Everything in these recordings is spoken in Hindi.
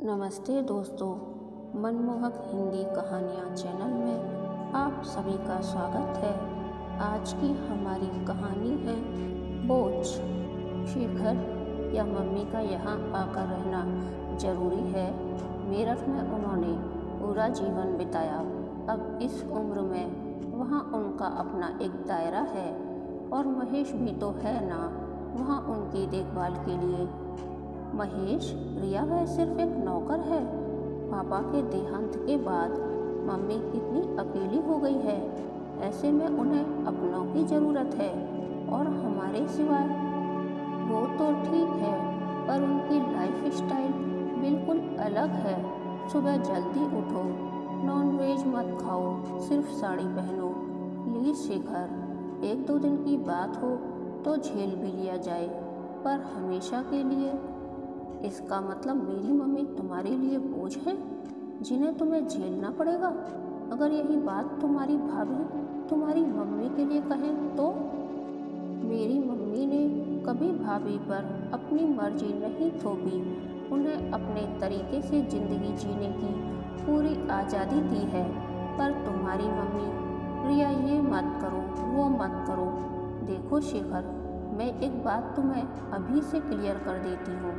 नमस्ते दोस्तों, मनमोहक हिंदी कहानियाँ चैनल में आप सभी का स्वागत है। आज की हमारी कहानी है बोझ। शेखर या मम्मी का यहाँ आकर रहना ज़रूरी है। मेरठ में उन्होंने पूरा जीवन बिताया। अब इस उम्र में वहाँ उनका अपना एक दायरा है और महेश भी तो है ना वहाँ उनकी देखभाल के लिए। महेश, रिया वह सिर्फ एक नौकर है। पापा के देहांत के बाद मम्मी कितनी अकेली हो गई है। ऐसे में उन्हें अपनों की ज़रूरत है और हमारे सिवाय। वो तो ठीक है, पर उनकी लाइफ स्टाइल बिल्कुल अलग है। सुबह जल्दी उठो, नॉन वेज मत खाओ, सिर्फ साड़ी पहनो। प्लीज़ शेखर, एक दो दिन की बात हो तो झेल भी लिया जाए, पर हमेशा के लिए। इसका मतलब मेरी मम्मी तुम्हारे लिए बोझ है जिन्हें तुम्हें झेलना पड़ेगा। अगर यही बात तुम्हारी भाभी तुम्हारी मम्मी के लिए कहें तो? मेरी मम्मी ने कभी भाभी पर अपनी मर्जी नहीं थोपी। उन्हें अपने तरीके से ज़िंदगी जीने की पूरी आज़ादी दी है। पर तुम्हारी मम्मी, रिया ये मत करो, वो मत करो। देखो शेखर, मैं एक बात तुम्हें अभी से क्लियर कर देती हूँ।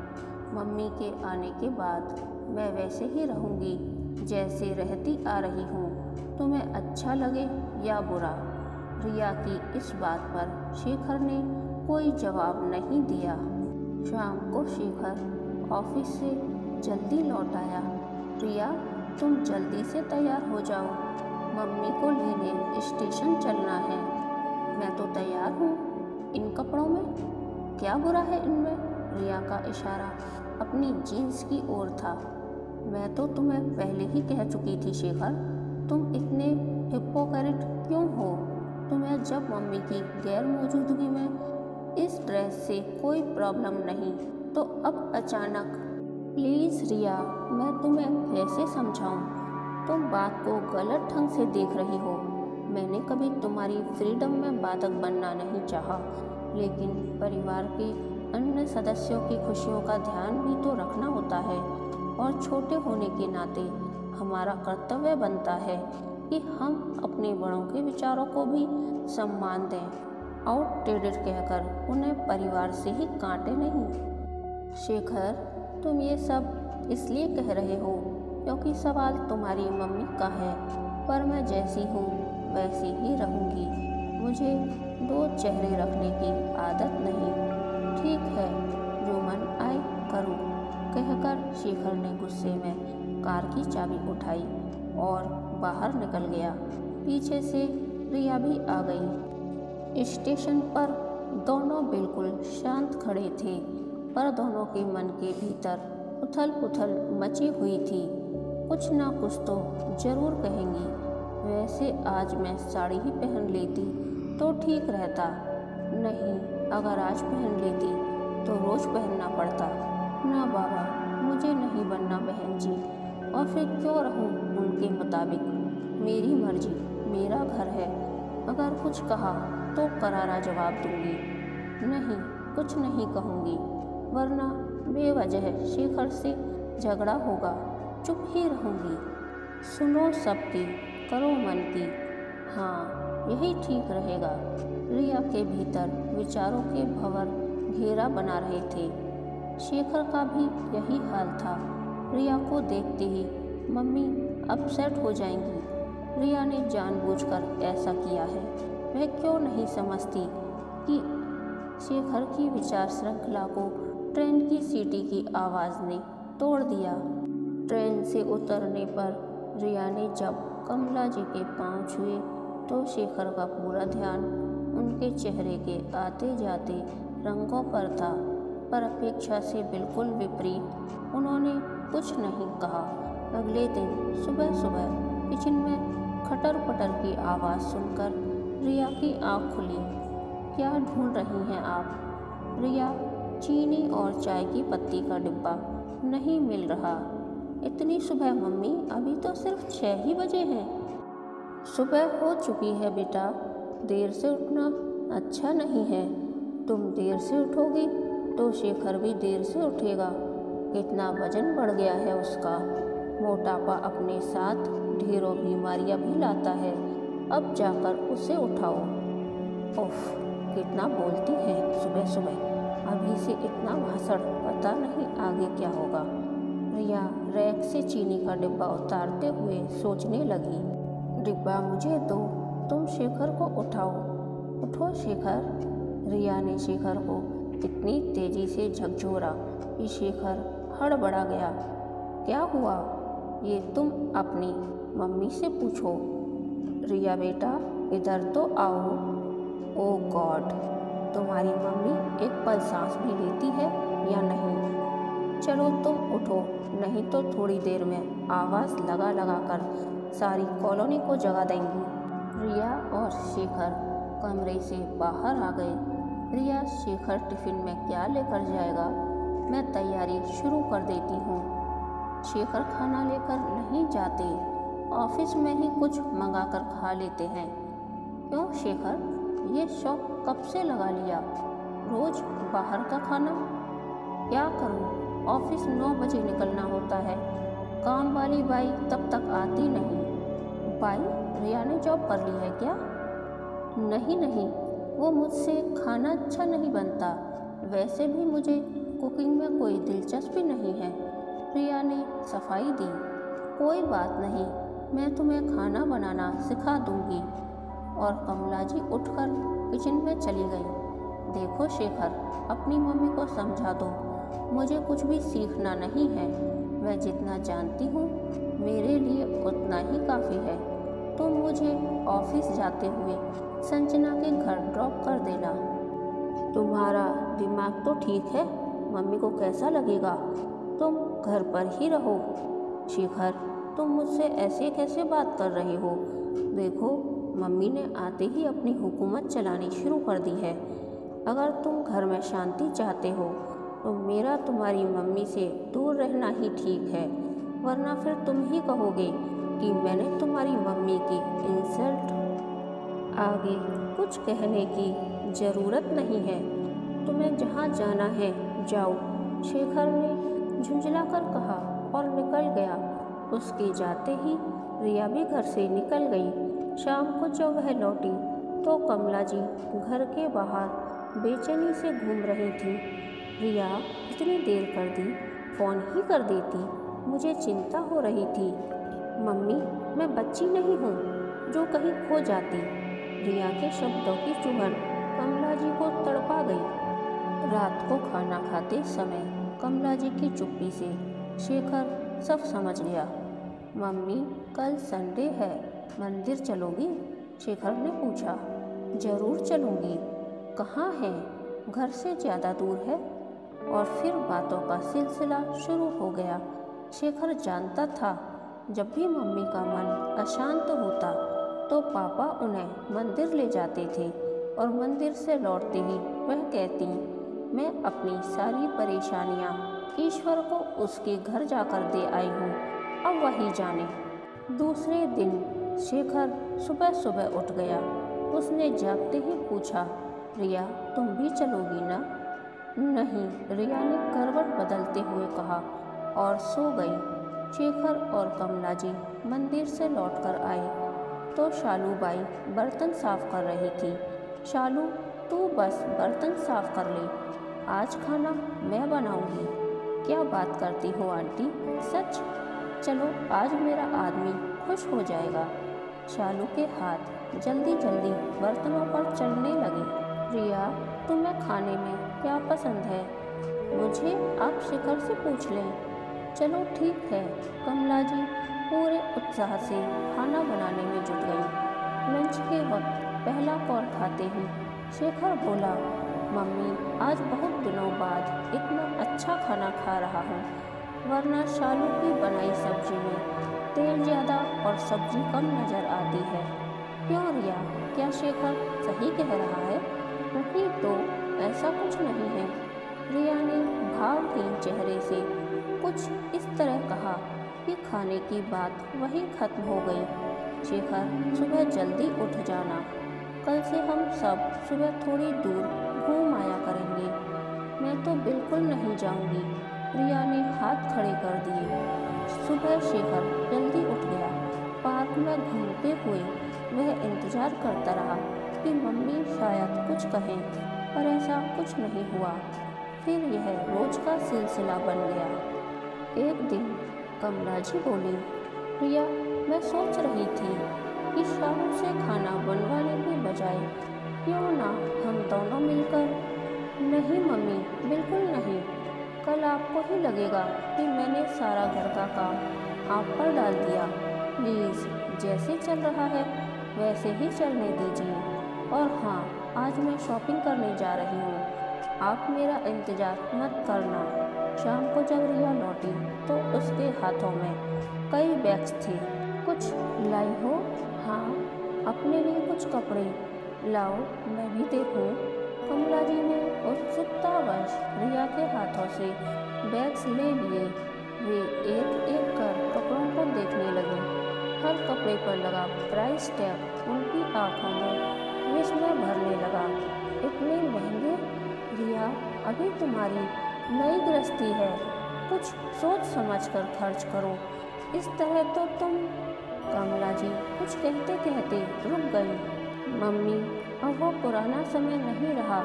मम्मी के आने के बाद मैं वैसे ही रहूँगी जैसे रहती आ रही हूँ, तुम्हें अच्छा लगे या बुरा। रिया की इस बात पर शेखर ने कोई जवाब नहीं दिया। शाम को शेखर ऑफिस से जल्दी लौट आया। रिया, तुम जल्दी से तैयार हो जाओ, मम्मी को लेने स्टेशन चलना है। मैं तो तैयार हूँ, इन कपड़ों में क्या बुरा है इनमें? रिया का इशारा अपनी जीन्स की ओर था। मैं तो तुम्हें पहले ही कह चुकी थी शेखर, तुम इतने हिपोक्रेट क्यों हो? तुम्हें जब मम्मी की गैर मौजूदगी में इस ड्रेस से कोई प्रॉब्लम नहीं, तो अब अचानक। प्लीज़ रिया, मैं तुम्हें कैसे समझाऊं? तुम बात को गलत ढंग से देख रही हो। मैंने कभी तुम्हारी फ्रीडम में बाधक बनना नहीं चाहा, लेकिन परिवार के अन्य सदस्यों की खुशियों का ध्यान भी तो रखना होता है और छोटे होने के नाते हमारा कर्तव्य बनता है कि हम अपने बड़ों के विचारों को भी सम्मान दें। आउटडेटेड कहकर उन्हें परिवार से ही कांटे नहीं। शेखर, तुम ये सब इसलिए कह रहे हो क्योंकि सवाल तुम्हारी मम्मी का है, पर मैं जैसी हूँ वैसी ही रहूँगी। मुझे दो चेहरे रखने की आदत नहीं। ठीक है, जो मन आए करो, कहकर शेखर ने गुस्से में कार की चाबी उठाई और बाहर निकल गया। पीछे से रिया भी आ गई। स्टेशन पर दोनों बिल्कुल शांत खड़े थे, पर दोनों के मन के भीतर उथल पुथल मची हुई थी। कुछ ना कुछ तो जरूर कहेंगी। वैसे आज मैं साड़ी ही पहन लेती तो ठीक रहता। नहीं, अगर आज पहन लेती तो रोज़ पहनना पड़ता। ना बाबा, मुझे नहीं बनना बहन जी, और फिर क्यों रहूं उनके मुताबिक? मेरी मर्जी, मेरा घर है। अगर कुछ कहा तो करारा जवाब दूंगी। नहीं, कुछ नहीं कहूँगी, वरना बेवजह शेखर से झगड़ा होगा। चुप ही रहूँगी। सुनो सबकी, करो मन की। हाँ, यही ठीक रहेगा। रिया के भीतर विचारों के भंवर घेरा बना रहे थे। शेखर का भी यही हाल था। रिया को देखते ही मम्मी अपसेट हो जाएंगी। रिया ने जानबूझकर ऐसा किया है। मैं क्यों नहीं समझती कि शेखर की विचार श्रृंखला को ट्रेन की सीटी की आवाज़ ने तोड़ दिया। ट्रेन से उतरने पर रिया ने जब कमला जी के पांव छुए तो शेखर का पूरा ध्यान उनके चेहरे के आते जाते रंगों पर था, पर अपेक्षा से बिल्कुल विपरीत। उन्होंने कुछ नहीं कहा। अगले दिन सुबह सुबह किचन में खटर पटर की आवाज़ सुनकर रिया की आँख खुली। क्या ढूंढ रही हैं आप? रिया, चीनी और चाय की पत्ती का डिब्बा नहीं मिल रहा। इतनी सुबह मम्मी? अभी तो सिर्फ 6 ही बजे हैं। सुबह हो चुकी है बेटा, देर से उठना अच्छा नहीं है। तुम देर से उठोगी तो शेखर भी देर से उठेगा। कितना वजन बढ़ गया है उसका। मोटापा अपने साथ ढेरों बीमारियां भी लाता है। अब जाकर उसे उठाओ। उफ, कितना बोलती है सुबह सुबह। अभी से इतना भाषण, पता नहीं आगे क्या होगा। रिया रैक से चीनी का डिब्बा उतारते हुए सोचने लगी। डिब्बा मुझे दो, तुम शेखर को उठाओ। उठो शेखर। रिया ने शेखर को इतनी तेजी से झकझोरा कि शेखर हड़बड़ा गया। क्या हुआ? ये तुम अपनी मम्मी से पूछो। रिया बेटा, इधर तो आओ। ओ गॉड, तुम्हारी मम्मी एक पल सांस भी लेती है या नहीं? चलो तुम उठो, नहीं तो थोड़ी देर में आवाज़ लगा लगा कर सारी कॉलोनी को जगा देंगी। रिया और शेखर कमरे से बाहर आ गए। रिया, शेखर टिफ़िन में क्या लेकर जाएगा, मैं तैयारी शुरू कर देती हूँ। शेखर खाना लेकर नहीं जाते, ऑफिस में ही कुछ मंगा कर खा लेते हैं। क्यों शेखर, ये शौक कब से लगा लिया? रोज बाहर का खाना? क्या करूं, ऑफिस 9 बजे निकलना होता है। काम वाली बाई तब तक आती नहीं। बाई, रिया ने जॉब कर ली है क्या? नहीं नहीं, वो मुझसे खाना अच्छा नहीं बनता। वैसे भी मुझे कुकिंग में कोई दिलचस्पी नहीं है। रिया ने सफाई दी। कोई बात नहीं, मैं तुम्हें खाना बनाना सिखा दूंगी। और कमला जी उठकर किचन में चली गई। देखो शेखर, अपनी मम्मी को समझा दो, मुझे कुछ भी सीखना नहीं है। मैं जितना जानती हूँ मेरे लिए उतना ही काफ़ी है। तुम मुझे ऑफिस जाते हुए संजना के घर ड्रॉप कर देना। तुम्हारा दिमाग तो ठीक है, मम्मी को कैसा लगेगा? तुम घर पर ही रहो। शेखर, तुम मुझसे ऐसे कैसे बात कर रहे हो? देखो, मम्मी ने आते ही अपनी हुकूमत चलानी शुरू कर दी है। अगर तुम घर में शांति चाहते हो तो मेरा तुम्हारी मम्मी से दूर रहना ही ठीक है, वरना फिर तुम ही कहोगे कि मैंने तुम्हारी मम्मी की इंसल्ट। आगे कुछ कहने की ज़रूरत नहीं है, तुम्हें जहाँ जाना है जाओ, शेखर ने झुंझला कर कहा और निकल गया। उसके जाते ही रिया भी घर से निकल गई। शाम को जब वह लौटी तो कमला जी घर के बाहर बेचैनी से घूम रही थी। रिया, इतनी देर कर दी, फ़ोन ही कर देती, मुझे चिंता हो रही थी। मम्मी, मैं बच्ची नहीं हूँ जो कहीं खो जाती। रिया के शब्दों की चुभन कमला जी को तड़पा गई। रात को खाना खाते समय कमला जी की चुप्पी से शेखर सब समझ गया। मम्मी, कल संडे है, मंदिर चलोगी? शेखर ने पूछा। जरूर चलूँगी। कहाँ है? घर से ज़्यादा दूर है। और फिर बातों का सिलसिला शुरू हो गया। शेखर जानता था जब भी मम्मी का मन अशांत होता तो पापा उन्हें मंदिर ले जाते थे और मंदिर से लौटते ही वह कहती, मैं अपनी सारी परेशानियाँ ईश्वर को उसके घर जाकर दे आई हूँ, अब वही जाने। दूसरे दिन शेखर सुबह सुबह उठ गया। उसने जागते ही पूछा, रिया तुम भी चलोगी ना? नहीं, रिया ने करवट बदलते हुए कहा और सो गई। शेखर और कमला जी मंदिर से लौटकर आए तो शालू बाई बर्तन साफ कर रही थी। शालू, तू बस बर्तन साफ कर ले, आज खाना मैं बनाऊंगी। क्या बात करती हो आंटी, सच? चलो, आज मेरा आदमी खुश हो जाएगा। शालू के हाथ जल्दी जल्दी बर्तनों पर चलने लगे। रिया, तुम्हें खाने में क्या पसंद है? मुझे आप शेखर से पूछ लें। चलो ठीक है। कमला जी पूरे उत्साह से खाना बनाने में जुट गई। लंच के वक्त पहला कौर खाते ही शेखर बोला, मम्मी आज बहुत दिनों बाद इतना अच्छा खाना खा रहा हूँ, वरना शालू की बनाई सब्जी में तेल ज़्यादा और सब्जी कम नज़र आती है। क्यों रिया, क्या शेखर सही कह रहा है? नहीं तो ऐसा कुछ नहीं है। रिया ने भावहीन चेहरे से कुछ इस तरह कहा कि खाने की बात वहीं खत्म हो गई। शेखर, सुबह जल्दी उठ जाना, कल से हम सब सुबह थोड़ी दूर घूम आया करेंगे। मैं तो बिल्कुल नहीं जाऊंगी। रिया ने हाथ खड़े कर दिए। सुबह शेखर जल्दी उठ गया। पार्क में घूमते हुए वह इंतजार करता रहा कि मम्मी शायद कुछ कहें, पर ऐसा कुछ नहीं हुआ। फिर यह रोज का सिलसिला बन गया। एक दिन कमला जी बोली, रिया, मैं सोच रही थी कि शाम से खाना बनवाने की बजाय क्यों ना हम दोनों मिलकर। नहीं मम्मी, बिल्कुल नहीं। कल आपको ही लगेगा कि मैंने सारा घर का काम आप पर डाल दिया। प्लीज़, जैसे चल रहा है वैसे ही चलने दीजिए। और हाँ, आज मैं शॉपिंग करने जा रही हूँ, आप मेरा इंतज़ार मत करना। शाम को जब रिया लौटी तो उसके हाथों में कई बैग्स थे। कुछ लाई हो? हाँ, अपने लिए कुछ कपड़े लाओ, मैं भी देखूं। कमला जी ने उत्सुकतावश रिया के हाथों से बैग्स ले लिए। वे एक एक कर कपड़ों को देखने लगे। हर कपड़े पर लगा प्राइस टैग उनकी आंखों में विस्मय भरने लगा। इतने महंगे? रिया, अभी तुम्हारी नई गृहस्थी है, कुछ सोच समझ कर खर्च करो। इस तरह तो तुम। कमला जी कुछ कहते कहते रुक गई। मम्मी, अब वो पुराना समय नहीं रहा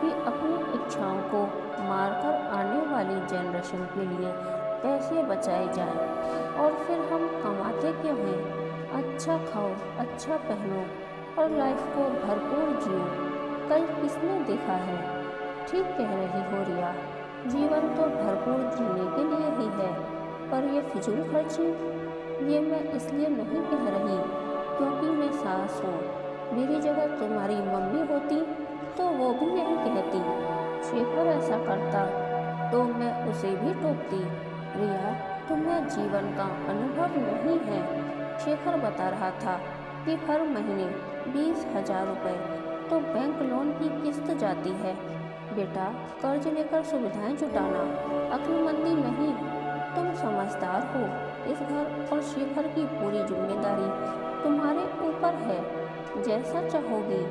कि अपनी इच्छाओं को मारकर आने वाली जनरेशन के लिए पैसे बचाए जाएं। और फिर हम कमाते क्यों हैं? अच्छा खाओ, अच्छा पहनो और लाइफ को भरपूर जियो। कल किसने देखा है? ठीक कह रही हो रिया, जीवन तो भरपूर जीने के लिए ही है, पर ये फिजूल खर्ची। ये मैं इसलिए नहीं कह रही क्योंकि मैं सास हूँ। मेरी जगह तुम्हारी मम्मी होती तो वो भी यही कहती। शेखर ऐसा करता तो मैं उसे भी टोकती। रिया, तुम्हें जीवन का अनुभव नहीं है। शेखर बता रहा था कि हर महीने 20,000 रुपये तो बैंक लोन की किस्त जाती है। बेटा, कर्ज लेकर सुविधाएं जुटाना अक्लमंदी नहीं। तुम समझदार हो। इस घर और शेखर की पूरी जिम्मेदारी तुम्हारे ऊपर है। जैसा चाहोगी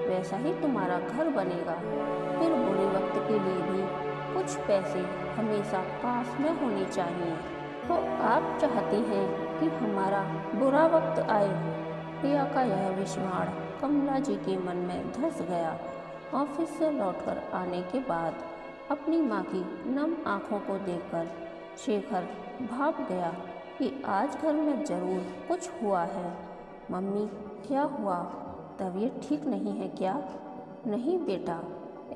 वैसा ही तुम्हारा घर बनेगा। फिर बुरे वक्त के लिए भी कुछ पैसे हमेशा पास में होने चाहिए। तो आप चाहती हैं कि हमारा बुरा वक्त आए? रिया का यह विस्मार कमला जी के मन में धंस गया। ऑफिस से लौटकर आने के बाद अपनी माँ की नम आंखों को देखकर शेखर भाप गया कि आज घर में ज़रूर कुछ हुआ है। मम्मी, क्या हुआ? तबीयत ठीक नहीं है क्या? नहीं बेटा,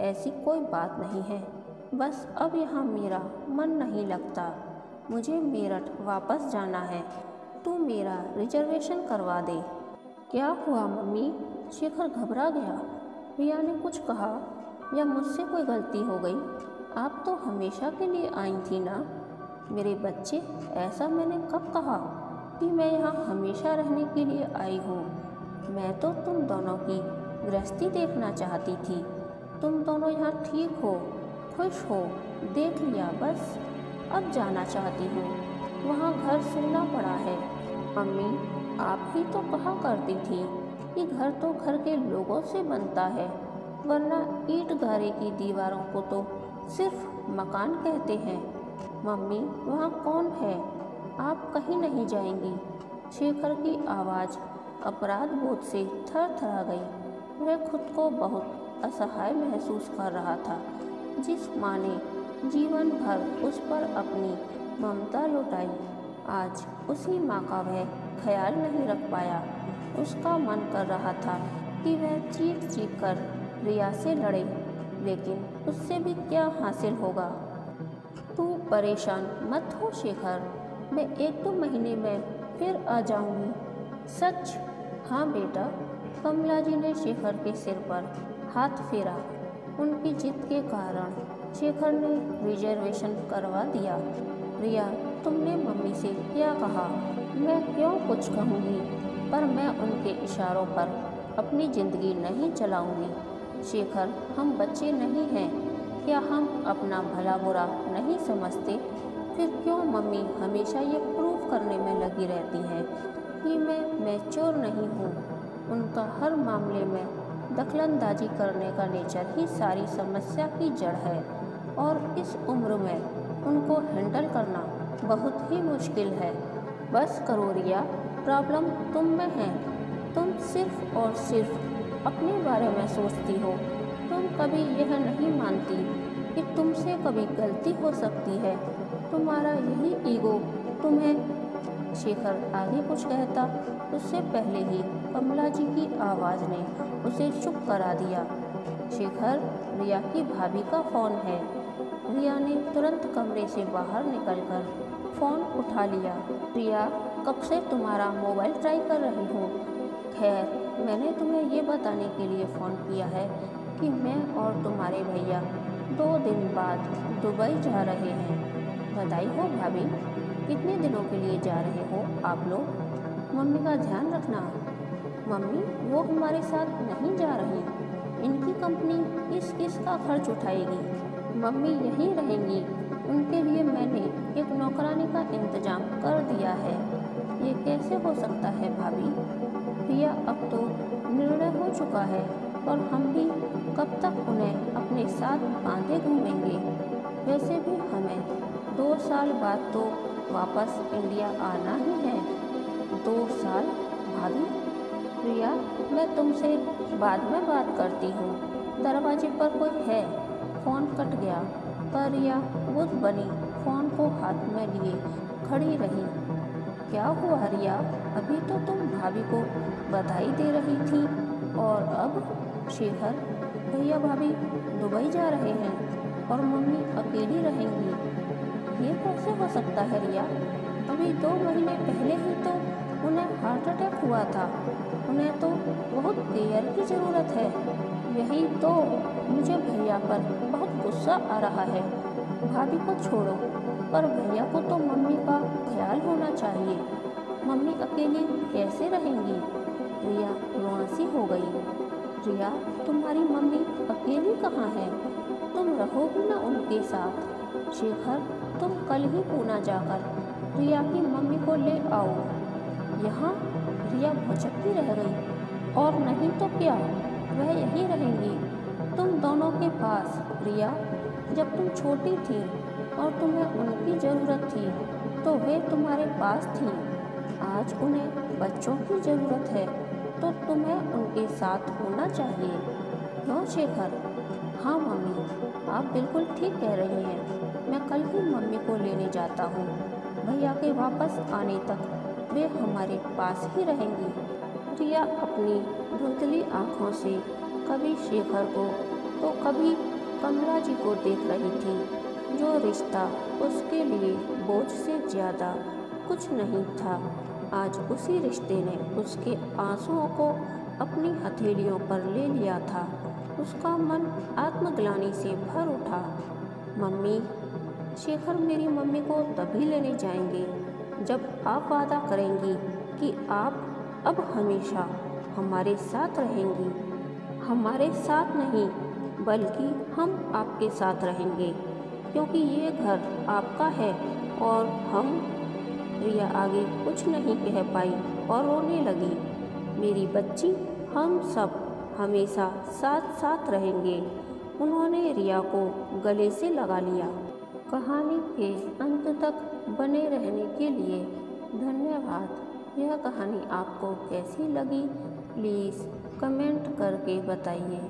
ऐसी कोई बात नहीं है, बस अब यहाँ मेरा मन नहीं लगता। मुझे मेरठ वापस जाना है, तू मेरा रिजर्वेशन करवा दे। क्या हुआ मम्मी? शेखर घबरा गया। रिया ने कुछ कहा या मुझसे कोई गलती हो गई? आप तो हमेशा के लिए आई थी ना? मेरे बच्चे, ऐसा मैंने कब कहा कि मैं यहाँ हमेशा रहने के लिए आई हूँ? मैं तो तुम दोनों की गृहस्थी देखना चाहती थी। तुम दोनों यहाँ ठीक हो, खुश हो, देख लिया बस। अब जाना चाहती हूँ, वहाँ घर सूना पड़ा है। मम्मी, आप ही तो कहा करती थी कि घर तो घर के लोगों से बनता है, वरना ईंट गारे की दीवारों को तो सिर्फ मकान कहते हैं। मम्मी, वहाँ कौन है? आप कहीं नहीं जाएंगी। शेखर की आवाज़ अपराध बोध से थरथरा गई। वह खुद को बहुत असहाय महसूस कर रहा था। जिस माँ ने जीवन भर उस पर अपनी ममता लुटाई, आज उसी माँ का वह ख्याल नहीं रख पाया। उसका मन कर रहा था कि वह चीख चीख कर रिया से लड़े, लेकिन उससे भी क्या हासिल होगा। तू परेशान मत हो शेखर, मैं 1-2 महीने में फिर आ जाऊंगी। सच? हाँ बेटा। कमला जी ने शेखर के सिर पर हाथ फेरा। उनकी जिद के कारण शेखर ने रिजर्वेशन करवा दिया। रिया, तुमने मम्मी से क्या कहा? मैं क्यों कुछ कहूँगी, पर मैं उनके इशारों पर अपनी ज़िंदगी नहीं चलाऊंगी। शेखर, हम बच्चे नहीं हैं क्या? हम अपना भला बुरा नहीं समझते? फिर क्यों मम्मी हमेशा ये प्रूव करने में लगी रहती हैं कि मैं मैच्योर नहीं हूँ? उनका हर मामले में दखलंदाजी करने का नेचर ही सारी समस्या की जड़ है। और इस उम्र में उनको हैंडल करना बहुत ही मुश्किल है। बस करो रिया, प्रॉब्लम तुम में है। तुम सिर्फ और सिर्फ अपने बारे में सोचती हो। तुम कभी यह नहीं मानती कि तुमसे कभी गलती हो सकती है। तुम्हारा यही ईगो तुम्हें। शेखर आगे कुछ कहता उससे पहले ही कमला जी की आवाज़ ने उसे चुप करा दिया। शेखर, रिया की भाभी का फ़ोन है। रिया ने तुरंत कमरे से बाहर निकलकर फ़ोन उठा लिया। रिया, कब से तुम्हारा मोबाइल ट्राई कर रही हूँ। खैर, मैंने तुम्हें ये बताने के लिए फ़ोन किया है कि मैं और तुम्हारे भैया 2 दिन बाद दुबई जा रहे हैं। बधाई हो भाभी। कितने दिनों के लिए जा रहे हो आप लोग? मम्मी का ध्यान रखना। मम्मी वो हमारे साथ नहीं जा रही। इनकी कंपनी किसका खर्च उठाएगी? मम्मी यहीं रहेंगी। उनके लिए मैंने एक नौकरानी का इंतजाम कर दिया है। ये कैसे हो सकता है भाभी? रिया, अब तो निर्णय हो चुका है और हम भी कब तक उन्हें अपने साथ बांधे घूमेंगे। वैसे भी हमें 2 साल बाद तो वापस इंडिया आना ही है। 2 साल भाभी? रिया, मैं तुमसे बाद में बात करती हूँ। दरवाजे पर कोई है। फ़ोन कट गया पर रिया बुद्ध बनी फ़ोन को हाथ में लिए खड़ी रही। क्या हुआ रिया? अभी तो तुम भाभी को बधाई दे रही थी और अब? शेखर, भैया भाभी दुबई जा रहे हैं और मम्मी अकेली रहेंगी। ये कैसे हो सकता है रिया? अभी 2 महीने पहले ही तो उन्हें हार्ट अटैक हुआ था। उन्हें तो बहुत केयर की ज़रूरत है। यही तो मुझे भैया पर बहुत गुस्सा आ रहा है। भाभी को छोड़ो, पर भैया को तो मम्मी का ख्याल होना चाहिए। मम्मी अकेली कैसे रहेंगी? रिया रुआंसी हो गई। रिया, तुम्हारी मम्मी अकेली कहाँ है? तुम रहोगी ना उनके साथ? शेखर, तुम कल ही पूना जाकर रिया की मम्मी को ले आओ। यहाँ? रिया भौचक्की रह गई। और नहीं तो क्या, वह यहीं रहेंगी तुम दोनों के पास। रिया, जब तुम छोटी थी और तुम्हें उनकी ज़रूरत थी तो वे तुम्हारे पास थी। आज उन्हें बच्चों की ज़रूरत है तो तुम्हें उनके साथ होना चाहिए। क्यों शेखर? हाँ मम्मी, आप बिल्कुल ठीक कह रही हैं। मैं कल ही मम्मी को लेने जाता हूँ। भैया के वापस आने तक वे हमारे पास ही रहेंगी। रिया अपनी धुंधली आँखों से कभी शेखर को तो कभी कमला जी को देख रही थी। जो रिश्ता उसके लिए बोझ से ज़्यादा कुछ नहीं था, आज उसी रिश्ते ने उसके आंसुओं को अपनी हथेलियों पर ले लिया था। उसका मन आत्मग्लानि से भर उठा। मम्मी, शेखर मेरी मम्मी को तभी लेने जाएंगे जब आप वादा करेंगी कि आप अब हमेशा हमारे साथ रहेंगी। हमारे साथ नहीं, बल्कि हम आपके साथ रहेंगे, क्योंकि ये घर आपका है और हम। रिया आगे कुछ नहीं कह पाई और रोने लगी। मेरी बच्ची, हम सब हमेशा साथ साथ रहेंगे। उन्होंने रिया को गले से लगा लिया। कहानी के अंत तक बने रहने के लिए धन्यवाद। यह कहानी आपको कैसी लगी प्लीज़ कमेंट करके बताइए।